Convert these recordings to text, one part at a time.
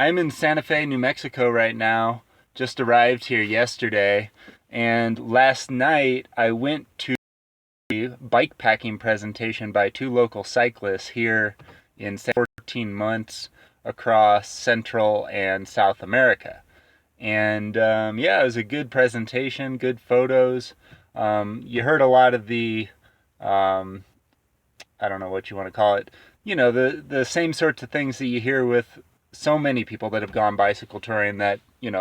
I'm in Santa Fe, New Mexico right now. Just arrived here yesterday. And last night I went to a bikepacking presentation by two local cyclists here in 14 months across Central and South America. And yeah, it was a good presentation, good photos. You heard a lot of the, um, I don't know what you want to call it, the same sorts of things that you hear with so many people that have gone bicycle touring, that,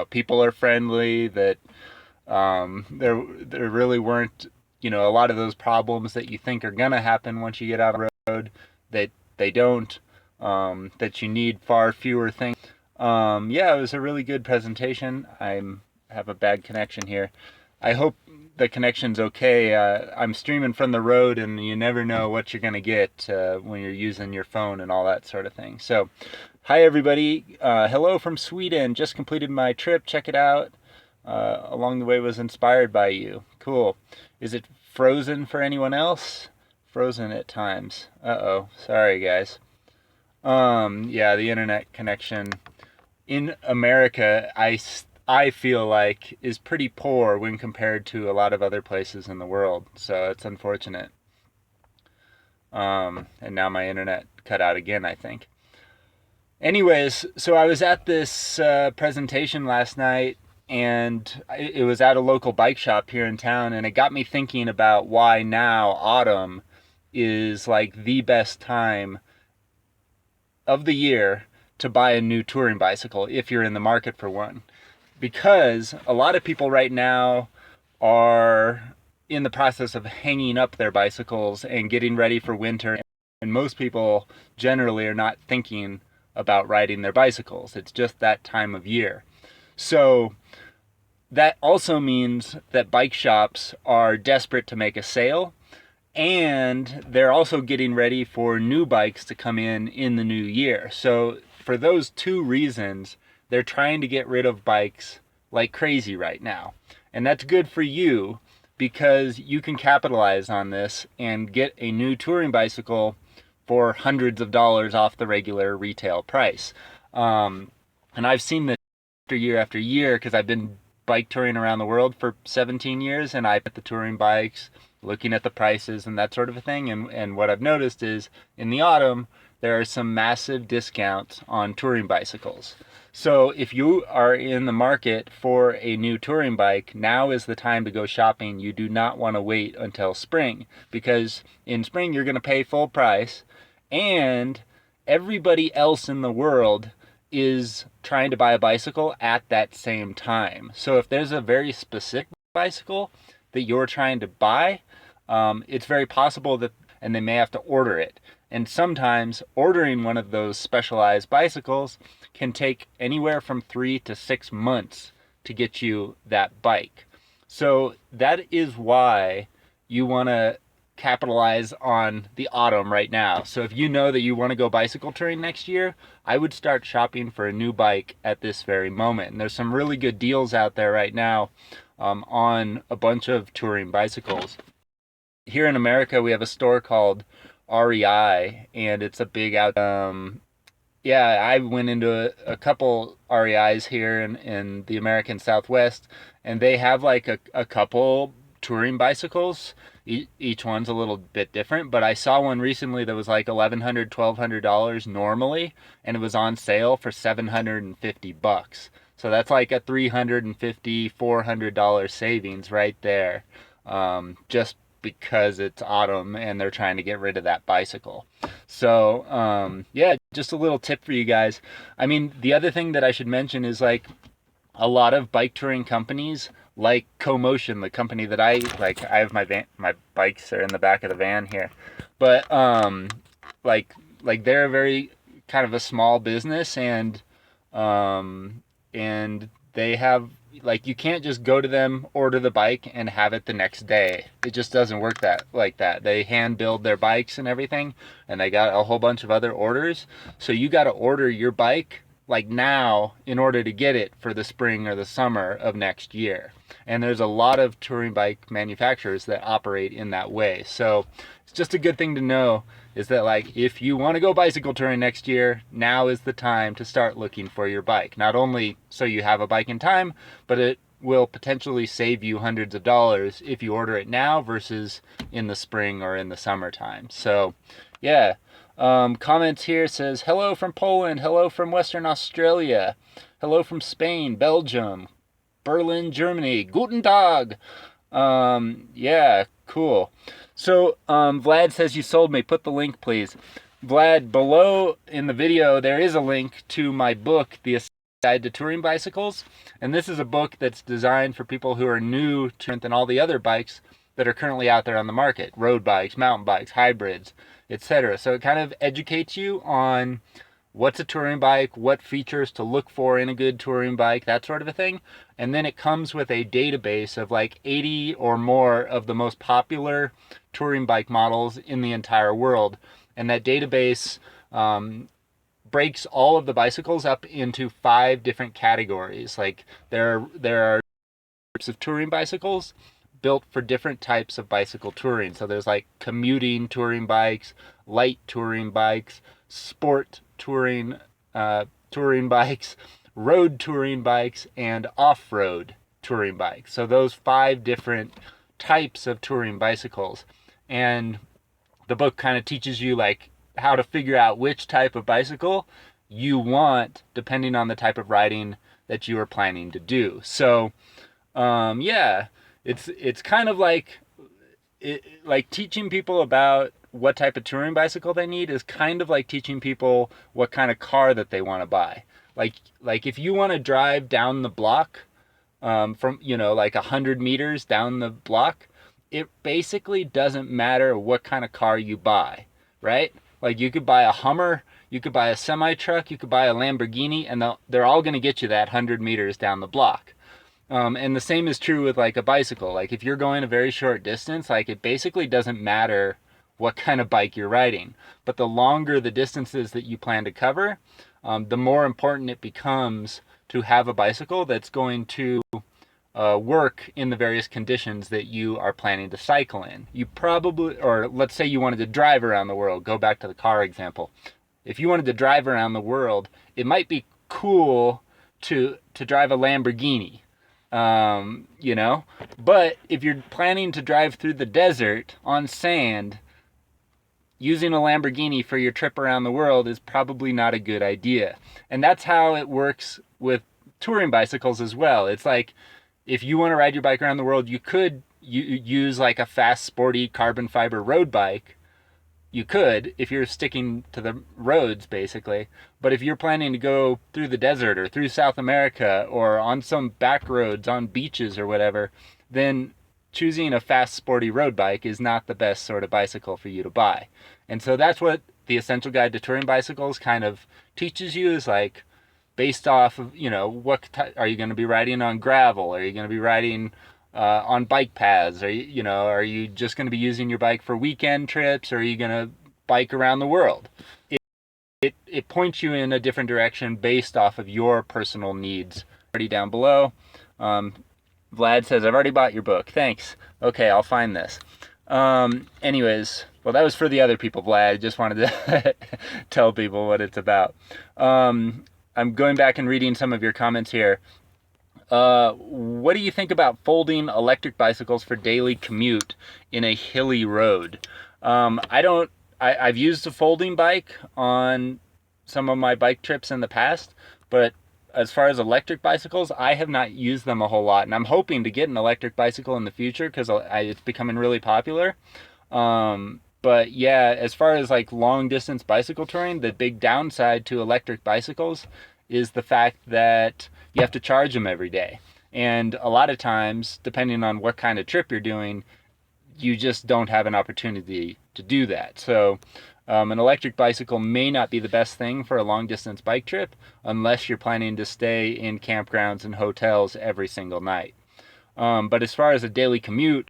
people are friendly, that there really weren't, a lot of those problems that you think are going to happen once you get out on the road, that they don't, that you need far fewer things. Yeah, it was a really good presentation. Have a bad connection here. I hope the connection's okay. I'm streaming from the road, and you never know what you're gonna get when you're using your phone and all that sort of thing. So, hi everybody. Hello from Sweden. Just completed my trip. Check it out. Along the way was inspired by you. Cool. Is it frozen for anyone else? Frozen at times. Uh-oh. Sorry, guys. Yeah, the internet connection in America, I feel like, is pretty poor when compared to a lot of other places in the world. So it's unfortunate. And now my internet cut out again, I think. Anyways, so I was at this presentation last night, and it was at a local bike shop here in town, and it got me thinking about why now autumn is like the best time of the year to buy a new touring bicycle if you're in the market for one. Because a lot of people right now are in the process of hanging up their bicycles and getting ready for winter. And most people generally are not thinking about riding their bicycles. It's just that time of year. So that also means that bike shops are desperate to make a sale, and they're also getting ready for new bikes to come in the new year. So for those two reasons, they're trying to get rid of bikes like crazy right now. And that's good for you, because you can capitalize on this and get a new touring bicycle for hundreds of dollars off the regular retail price. And I've seen this after year, because I've been bike touring around the world for 17 years, and I put the touring bikes, looking at the prices and that sort of a thing. And what I've noticed is in the autumn, there are some massive discounts on touring bicycles. So if you are in the market for a new touring bike, now is the time to go shopping. You do not want to wait until spring, because in spring you're going to pay full price, and everybody else in the world is trying to buy a bicycle at that same time. So if there's a very specific bicycle that you're trying to buy, it's very possible that, and they may have to order it. And sometimes ordering one of those specialized bicycles can take anywhere from 3 to 6 months to get you that bike. So that is why you want to capitalize on the autumn right now. So if you know that you want to go bicycle touring next year, I would start shopping for a new bike at this very moment. And there's some really good deals out there right now on a bunch of touring bicycles. Here in America, we have a store called REI, and it's a big out. Yeah, I went into a couple REIs here in the American Southwest, and they have like a couple touring bicycles. Each one's a little bit different, but I saw one recently that was like $1,100, $1,200 normally, and it was on sale for $750. So that's like a $350, $400 savings right there, just because it's autumn and they're trying to get rid of that bicycle. So yeah, just a little tip for you guys. I mean, the other thing that I should mention is, like, a lot of bike touring companies, like CoMotion, the company that I like, I have my bikes are in the back of the van here, but like they're a very kind of a small business, and they have, like, you can't just go to them, order the bike, and have it the next day. It just doesn't work like that. They hand build their bikes and everything, and they got a whole bunch of other orders. So you got to order your bike like now in order to get it for the spring or the summer of next year. And there's a lot of touring bike manufacturers that operate in that way. So it's just a good thing to know, is that like if you want to go bicycle touring next year, now is the time to start looking for your bike. Not only so you have a bike in time, but it will potentially save you hundreds of dollars if you order it now versus in the spring or in the summertime. So yeah. Comments here says, hello from Poland, hello from Western Australia, hello from Spain, Belgium, Berlin, Germany, Guten Tag. Yeah, cool. So, Vlad says you sold me. Put the link, please. Vlad, below in the video, there is a link to my book, The Guide to Touring Bicycles. And this is a book that's designed for people who are new to than all the other bikes that are currently out there on the market. Road bikes, mountain bikes, hybrids, etc. So it kind of educates you on what's a touring bike, what features to look for in a good touring bike, that sort of a thing. And then it comes with a database of like 80 or more of the most popular touring bike models in the entire world. And that database breaks all of the bicycles up into 5 different categories. Like there are types of touring bicycles built for different types of bicycle touring. So there's like commuting touring bikes, light touring bikes, sport touring bikes, road touring bikes, and off-road touring bikes. So those 5 different types of touring bicycles. And the book kind of teaches you like how to figure out which type of bicycle you want depending on the type of riding that you are planning to do. So yeah, it's kind of like teaching people about what type of touring bicycle they need is kind of like teaching people what kind of car that they want to buy. Like if you want to drive down the block, from, like 100 meters down the block, it basically doesn't matter what kind of car you buy, right? Like you could buy a Hummer, you could buy a semi-truck, you could buy a Lamborghini, and they're all going to get you that 100 meters down the block. And the same is true with like a bicycle. Like if you're going a very short distance, like it basically doesn't matter what kind of bike you're riding. But the longer the distances that you plan to cover, the more important it becomes to have a bicycle that's going to work in the various conditions that you are planning to cycle in. You probably, or let's say you wanted to drive around the world, go back to the car example. If you wanted to drive around the world, it might be cool to drive a Lamborghini. But if you're planning to drive through the desert on sand, using a Lamborghini for your trip around the world is probably not a good idea. And that's how it works with touring bicycles as well. It's like, if you want to ride your bike around the world, you could use like a fast, sporty carbon fiber road bike. You could, if you're sticking to the roads, basically. But if you're planning to go through the desert or through South America or on some back roads, on beaches or whatever, then choosing a fast, sporty road bike is not the best sort of bicycle for you to buy. And so that's what the Essential Guide to Touring Bicycles kind of teaches you, is like, based off of, are you going to be riding on gravel? Are you going to be riding on bike paths? Are you just going to be using your bike for weekend trips? Or are you going to bike around the world? It points you in a different direction based off of your personal needs. Already down below. Vlad says, I've already bought your book. Thanks. Okay, I'll find this. Anyways, well, that was for the other people, Vlad. I just wanted to tell people what it's about. I'm going back and reading some of your comments here. What do you think about folding electric bicycles for daily commute in a hilly road? I've used a folding bike on some of my bike trips in the past, but as far as electric bicycles, I have not used them a whole lot, and I'm hoping to get an electric bicycle in the future because it's becoming really popular. But yeah, as far as like long distance bicycle touring, the big downside to electric bicycles is the fact that you have to charge them every day. And a lot of times, depending on what kind of trip you're doing, you just don't have an opportunity to do that. So an electric bicycle may not be the best thing for a long distance bike trip unless you're planning to stay in campgrounds and hotels every single night. But as far as a daily commute,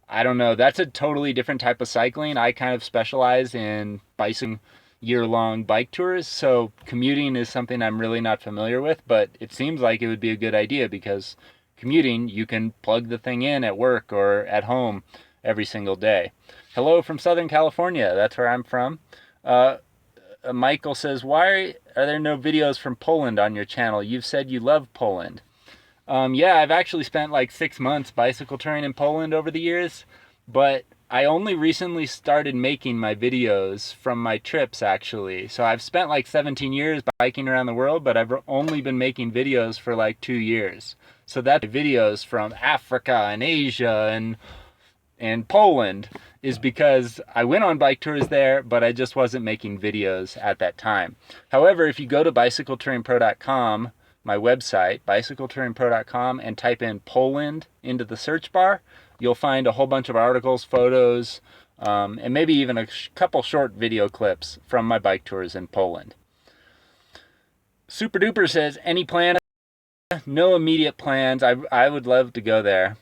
I don't know. That's a totally different type of cycling. I kind of specialize in bicycling year-long bike tours, so commuting is something I'm really not familiar with, but it seems like it would be a good idea because commuting, you can plug the thing in at work or at home every single day. Hello from Southern California, that's where I'm from. Michael says, why are there no videos from Poland on your channel? You've said you love Poland. Yeah, I've actually spent like 6 months bicycle touring in Poland over the years, but I only recently started making my videos from my trips, actually. So I've spent like 17 years biking around the world, but I've only been making videos for like 2 years. So that's videos from Africa and Asia and Poland is because I went on bike tours there, but I just wasn't making videos at that time. However, if you go to bicycletouringpro.com, my website, bicycletouringpro.com, and type in Poland into the search bar, you'll find a whole bunch of articles, photos, and maybe even a couple short video clips from my bike tours in Poland. Super Duper says, any plan? No immediate plans. I would love to go there.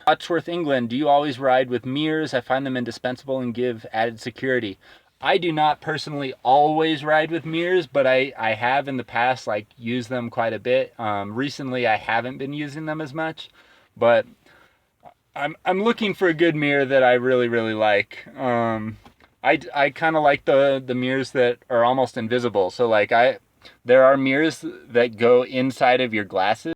Watchworth, England, do you always ride with mirrors? I find them indispensable and give added security. I do not personally always ride with mirrors, but I have in the past like used them quite a bit. Recently I haven't been using them as much, but I'm looking for a good mirror that I really like. I kind of like the mirrors that are almost invisible. So like there are mirrors that go inside of your glasses.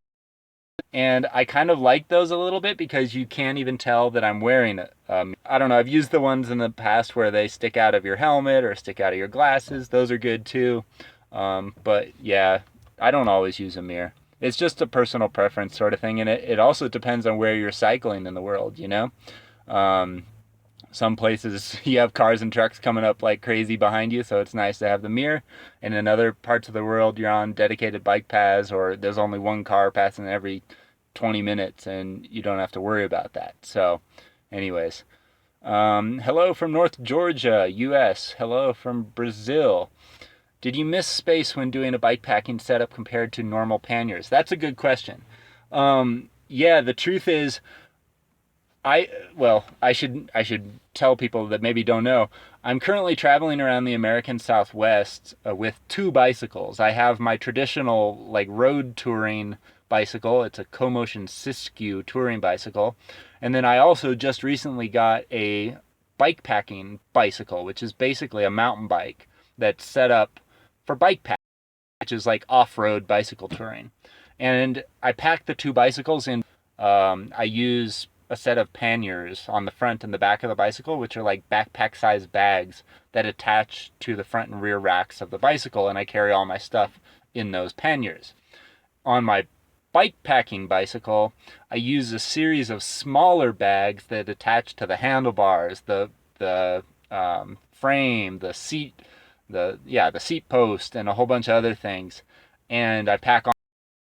And I kind of like those a little bit because you can't even tell that I'm wearing it. I don't know, I've used the ones in the past where they stick out of your helmet or stick out of your glasses. Those are good too. But yeah, I don't always use a mirror. It's just a personal preference sort of thing. And it also depends on where you're cycling in the world, you know? Some places you have cars and trucks coming up like crazy behind you, so it's nice to have the mirror. And in other parts of the world, you're on dedicated bike paths or there's only one car passing every 20 minutes and you don't have to worry about that. So anyways, hello from North Georgia, US. Hello from Brazil. Did you miss space when doing a bikepacking setup compared to normal panniers? That's a good question. Yeah, the truth is, I should tell people that maybe don't know. I'm currently traveling around the American Southwest with 2 bicycles. I have my traditional like road touring bicycle. It's a Co-Motion Siskiyou touring bicycle. And then I also just recently got a bikepacking bicycle, which is basically a mountain bike that's set up for bikepacking, which is like off-road bicycle touring. And I packed the 2 bicycles in. I use a set of panniers on the front and the back of the bicycle, which are like backpack-sized bags that attach to the front and rear racks of the bicycle, and I carry all my stuff in those panniers. On my bikepacking bicycle, I use a series of smaller bags that attach to the handlebars, the frame, the seat, the seat post, and a whole bunch of other things. And I pack on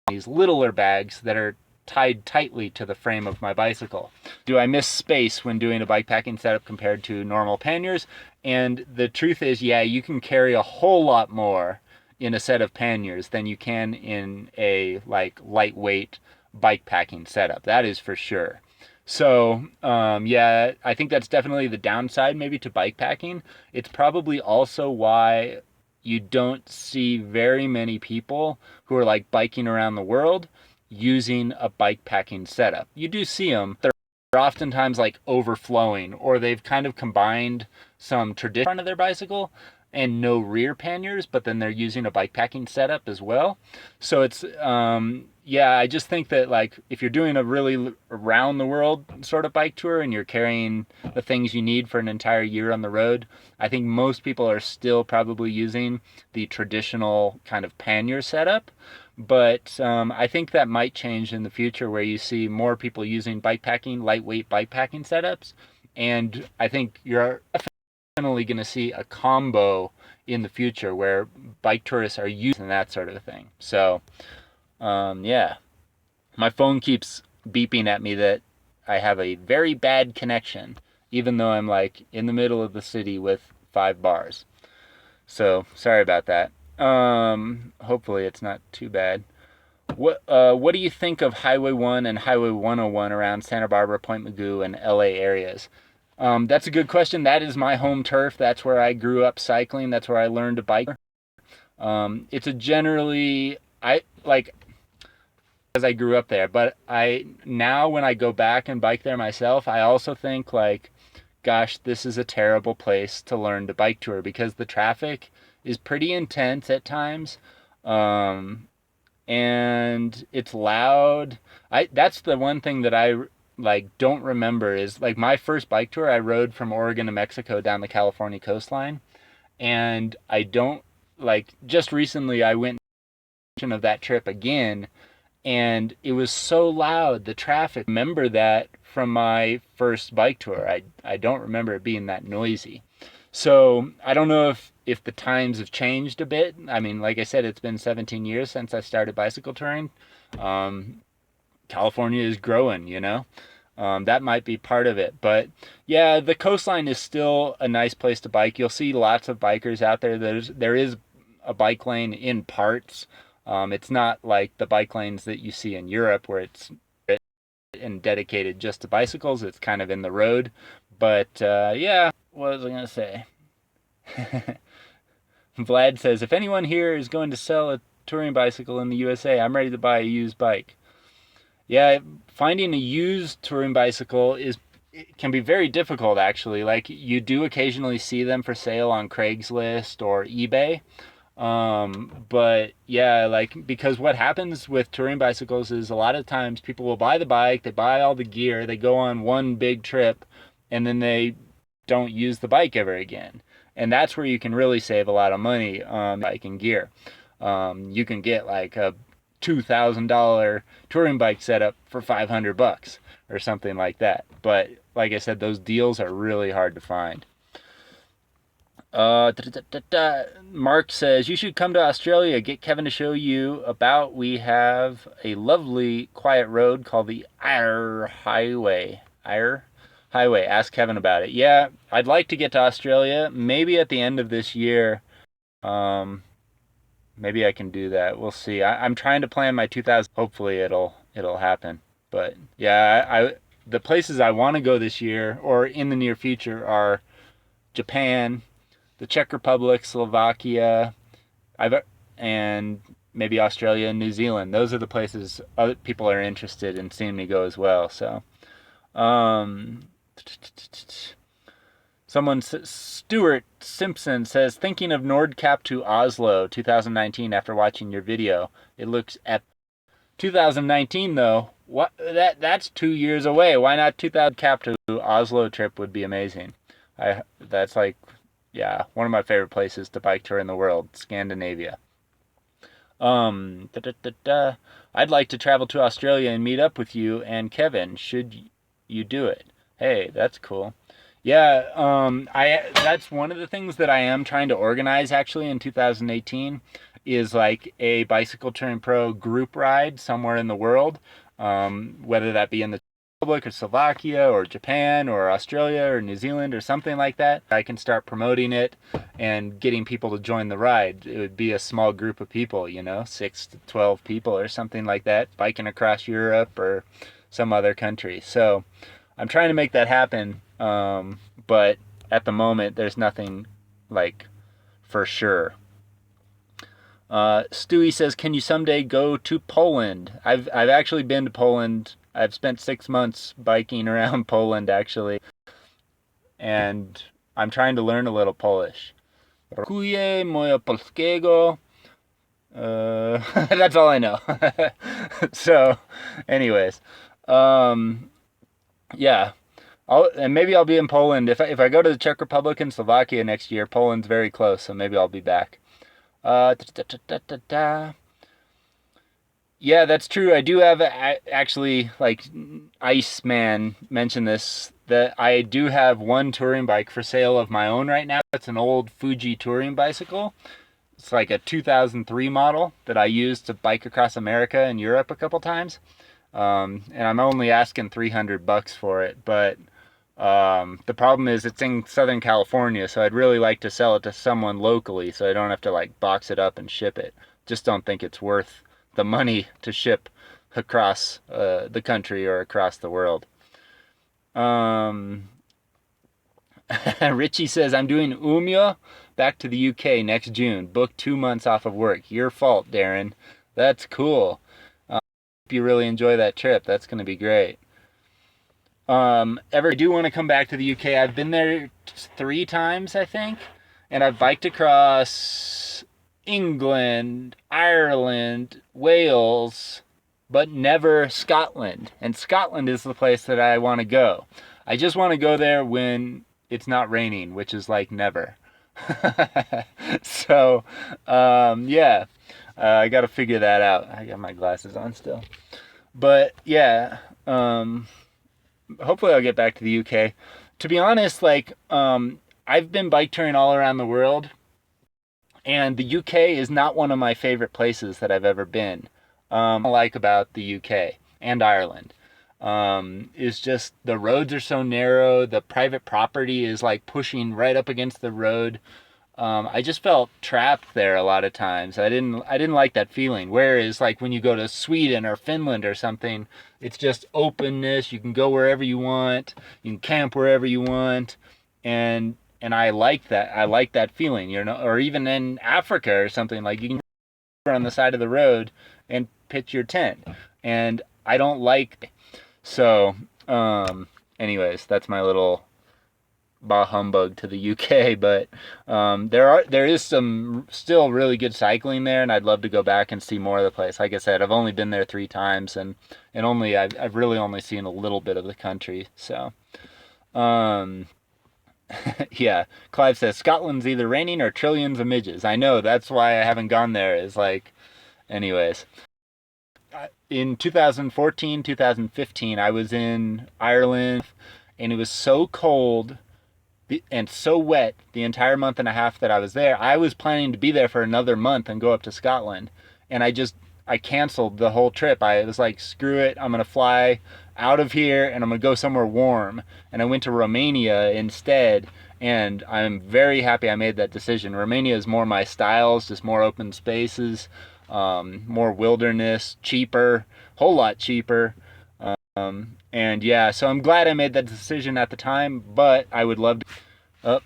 these littler bags that are tied tightly to the frame of my bicycle. Do I miss space when doing a bikepacking setup compared to normal panniers? And the truth is, yeah, you can carry a whole lot more in a set of panniers than you can in a like lightweight bikepacking setup. That is for sure. So yeah, I think that's definitely the downside maybe to bikepacking. It's probably also why you don't see very many people who are like biking around the world using a bikepacking setup. You do see them. They're oftentimes like overflowing, or they've kind of combined some tradition front of their bicycle and no rear panniers, but then they're using a bikepacking setup as well. So it's yeah, I just think that like if you're doing a really around the world sort of bike tour and you're carrying the things you need for an entire year on the road, I think most people are still probably using the traditional kind of pannier setup. But I think that might change in the future where you see more people using bikepacking, lightweight bikepacking setups. And I think you're definitely going to see a combo in the future where bike tourists are using that sort of thing. So, yeah. My phone keeps beeping at me that I have a very bad connection, even though I'm like in the middle of the city with 5 bars. So, sorry about that. Hopefully it's not too bad. What do you think of Highway 1 and Highway 101 around Santa Barbara, Point Mugu, and LA areas? That's a good question. That is my home turf. That's where I grew up cycling. That's where I learned to bike. It's a generally I like because I grew up there, but I now when I go back and bike there myself, I also think like, gosh, this is a terrible place to learn to bike tour because the traffic is pretty intense at times. Um, and it's loud. I That's the one thing that I like don't remember is like my first bike tour I rode from Oregon to Mexico down the California coastline, and I don't like just recently I went of that trip again, and it was so loud, the traffic. I remember that from my first bike tour. I don't remember it being that noisy. So I don't know if the times have changed a bit. I mean, like I said, it's been 17 years since I started bicycle touring. Um, California is growing, you know. That might be part of it, but yeah, the coastline is still a nice place to bike. You'll see lots of bikers out there. There is a bike lane in parts. It's not like the bike lanes that you see in Europe where it's and dedicated just to bicycles. It's kind of in the road. But yeah, what was I going to say? Vlad says, if anyone here is going to sell a touring bicycle in the USA, I'm ready to buy a used bike. Yeah, finding a used touring bicycle it can be very difficult actually. Like you do occasionally see them for sale on Craigslist or eBay. But yeah, like because what happens with touring bicycles is a lot of times people will buy the bike, they buy all the gear, they go on one big trip, and then they don't use the bike ever again. And that's where you can really save a lot of money on bike and gear. You can get like a $2,000 touring bike setup for $500 or something like that. But like I said, those deals are really hard to find. Mark says you should come to Australia. Get Kevin to show you about. We have a lovely quiet road called the Eyre Highway. Eyre Highway. Ask Kevin about it. Yeah, I'd like to get to Australia. Maybe at the end of this year. Maybe I can do that. We'll see. I'm trying to plan my 2000. Hopefully it'll happen. But yeah, the places I want to go this year or in the near future are Japan, the Czech Republic, Slovakia, and maybe Australia and New Zealand. Those are the places other people are interested in seeing me go as well. So, um, Stuart Simpson says, thinking of Nordkap to Oslo 2019 after watching your video. It looks at 2019 though. What that's 2 years away. Why not 2000 cap to Oslo trip would be amazing. That's like yeah, one of my favorite places to bike tour in the world, Scandinavia. Da, da, da, da. I'd like to travel to Australia and meet up with you and Kevin. Should you do it? Hey, that's cool. Yeah, I that's one of the things that I am trying to organize actually in 2018 is like a bicycle touring pro group ride somewhere in the world, whether that be in the Republic or Slovakia or Japan or Australia or New Zealand or something like that. I can start promoting it and getting people to join the ride. It would be a small group of people, 6 to 12 people or something like that, biking across Europe or some other country. So I'm trying to make that happen, but at the moment there's nothing like for sure. Stewie says, can you someday go to Poland? I've actually been to Poland. I've spent 6 months biking around Poland actually, and I'm trying to learn a little Polish. Dziękuję moje polskiego. That's all I know. So, anyways, yeah, and maybe I'll be in Poland if I go to the Czech Republic and Slovakia next year. Poland's very close, so maybe I'll be back. Yeah, that's true. I do have actually, like Iceman mentioned this, that I do have one touring bike for sale of my own right now. It's an old Fuji touring bicycle. It's like a 2003 model that I used to bike across America and Europe a couple times. And I'm only asking $300 for it, but the problem is it's in Southern California, so I'd really like to sell it to someone locally so I don't have to like box it up and ship it. Just don't think it's worth the money to ship across the country or across the world. Richie says, I'm doing Umia back to the UK next June. Booked 2 months off of work. Your fault, Darren. That's cool. Hope you really enjoy that trip. That's going to be great. I do want to come back to the UK. I've been there 3 times, I think, and I've biked across England, Ireland, Wales, but never Scotland. And Scotland is the place that I want to go. I just want to go there when it's not raining, which is like never. So, yeah, I got to figure that out. I got my glasses on still. But yeah, hopefully I'll get back to the UK. To be honest, like, I've been bike touring all around the world, and the UK is not one of my favorite places that I've ever been. I like about the UK and Ireland is just the roads are so narrow. The private property is like pushing right up against the road. I just felt trapped there a lot of times. I didn't like that feeling. Whereas like when you go to Sweden or Finland or something, it's just openness. You can go wherever you want. You can camp wherever you want, and I like that. I like that feeling, you know. Or even in Africa or something, like you can go on the side of the road and pitch your tent. And I don't like. So, anyways, that's my little bah humbug to the UK, but there is some still really good cycling there, and I'd love to go back and see more of the place. Like I said, I've only been there 3 times, and I've really only seen a little bit of the country. So, um, yeah. Clive says Scotland's either raining or trillions of midges. I know, that's why I haven't gone there. Is like, anyways. In 2014, 2015, I was in Ireland, and it was so cold and so wet the entire month and a half that I was there. I was planning to be there for another month and go up to Scotland, and I canceled the whole trip. I was like, screw it, I'm gonna fly out of here and I'm gonna go somewhere warm. And I went to Romania instead, and I'm very happy I made that decision. Romania is more my style, just more open spaces, more wilderness, cheaper, whole lot cheaper. And yeah, so I'm glad I made that decision at the time, but I would love to. Oh,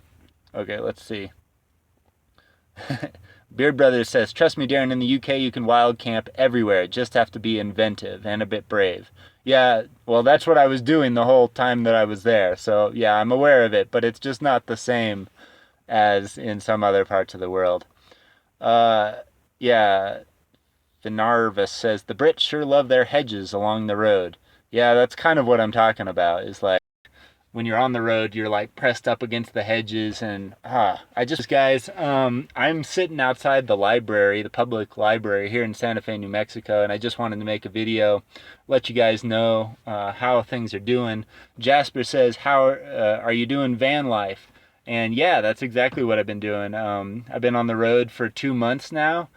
okay, let's see. Beard Brothers says, trust me, Darren, in the UK you can wild camp everywhere. Just have to be inventive and a bit brave. Yeah, well, that's what I was doing the whole time that I was there. So yeah, I'm aware of it, but it's just not the same as in some other parts of the world. Uh, yeah, the Narvis says, the Brits sure love their hedges along the road. Yeah, that's kind of what I'm talking about, is like when you're on the road, you're like pressed up against the hedges, and guys, I'm sitting outside the library, the public library here in Santa Fe, New Mexico, and I just wanted to make a video, let you guys know how things are doing. Jasper says, how are you doing van life? And yeah, that's exactly what I've been doing. I've been on the road for 2 months now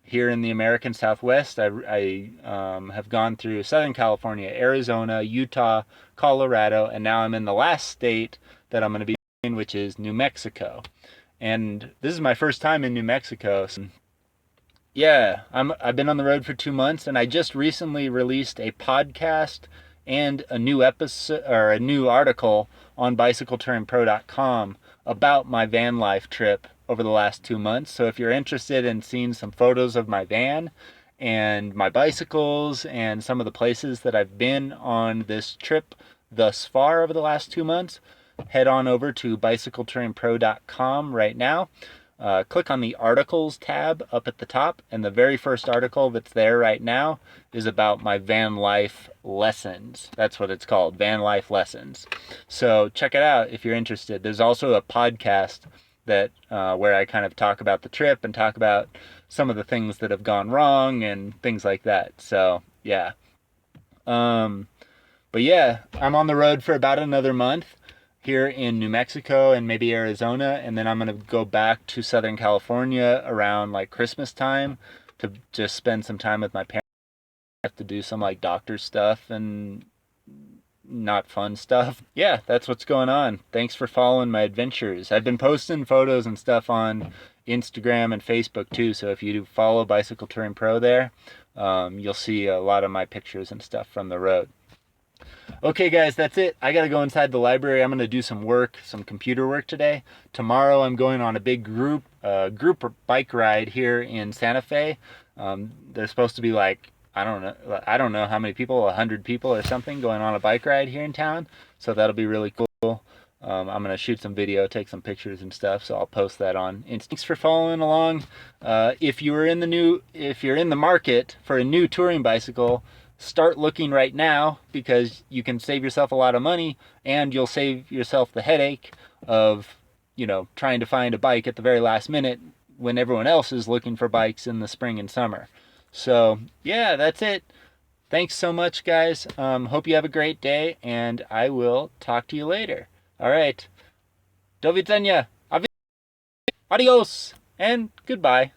here in the American Southwest. I have gone through Southern California, Arizona, Utah, Colorado, and now I'm in the last state that I'm going to be in, which is New Mexico. And this is my first time in New Mexico. So yeah, I've been on the road for 2 months, and I just recently released a podcast and a new episode or a new article on bicycletouringpro.com about my van life trip over the last 2 months. So if you're interested in seeing some photos of my van and my bicycles and some of the places that I've been on this trip thus far over the last 2 months, head on over to bicycletouringpro.com right now. Click on the articles tab up at the top, and the very first article that's there right now is about my van life lessons. That's what it's called, van life lessons. So check it out if you're interested. There's also a podcast that where I kind of talk about the trip and talk about some of the things that have gone wrong and things like that. So yeah. But yeah, I'm on the road for about another month here in New Mexico and maybe Arizona, and then I'm going to go back to Southern California around like Christmas time to just spend some time with my parents. I have to do some like doctor stuff and not fun stuff. Yeah, that's what's going on. Thanks for following my adventures. I've been posting photos and stuff on Instagram and Facebook too, so if you do follow Bicycle Touring Pro there, you'll see a lot of my pictures and stuff from the road. Okay, guys, that's it. I gotta go inside the library. I'm gonna do some work, some computer work today. Tomorrow, I'm going on a big group bike ride here in Santa Fe. There's supposed to be like I don't know how many people, 100 people or something, going on a bike ride here in town. So that'll be really cool. I'm gonna shoot some video, take some pictures and stuff. So I'll post that on Insta. Thanks for following along. If you're in the market for a new touring bicycle, start looking right now, because you can save yourself a lot of money and you'll save yourself the headache of, trying to find a bike at the very last minute when everyone else is looking for bikes in the spring and summer. So yeah, that's it. Thanks so much, guys. Hope you have a great day, and I will talk to you later. All right. Do widzenia. Adios and goodbye.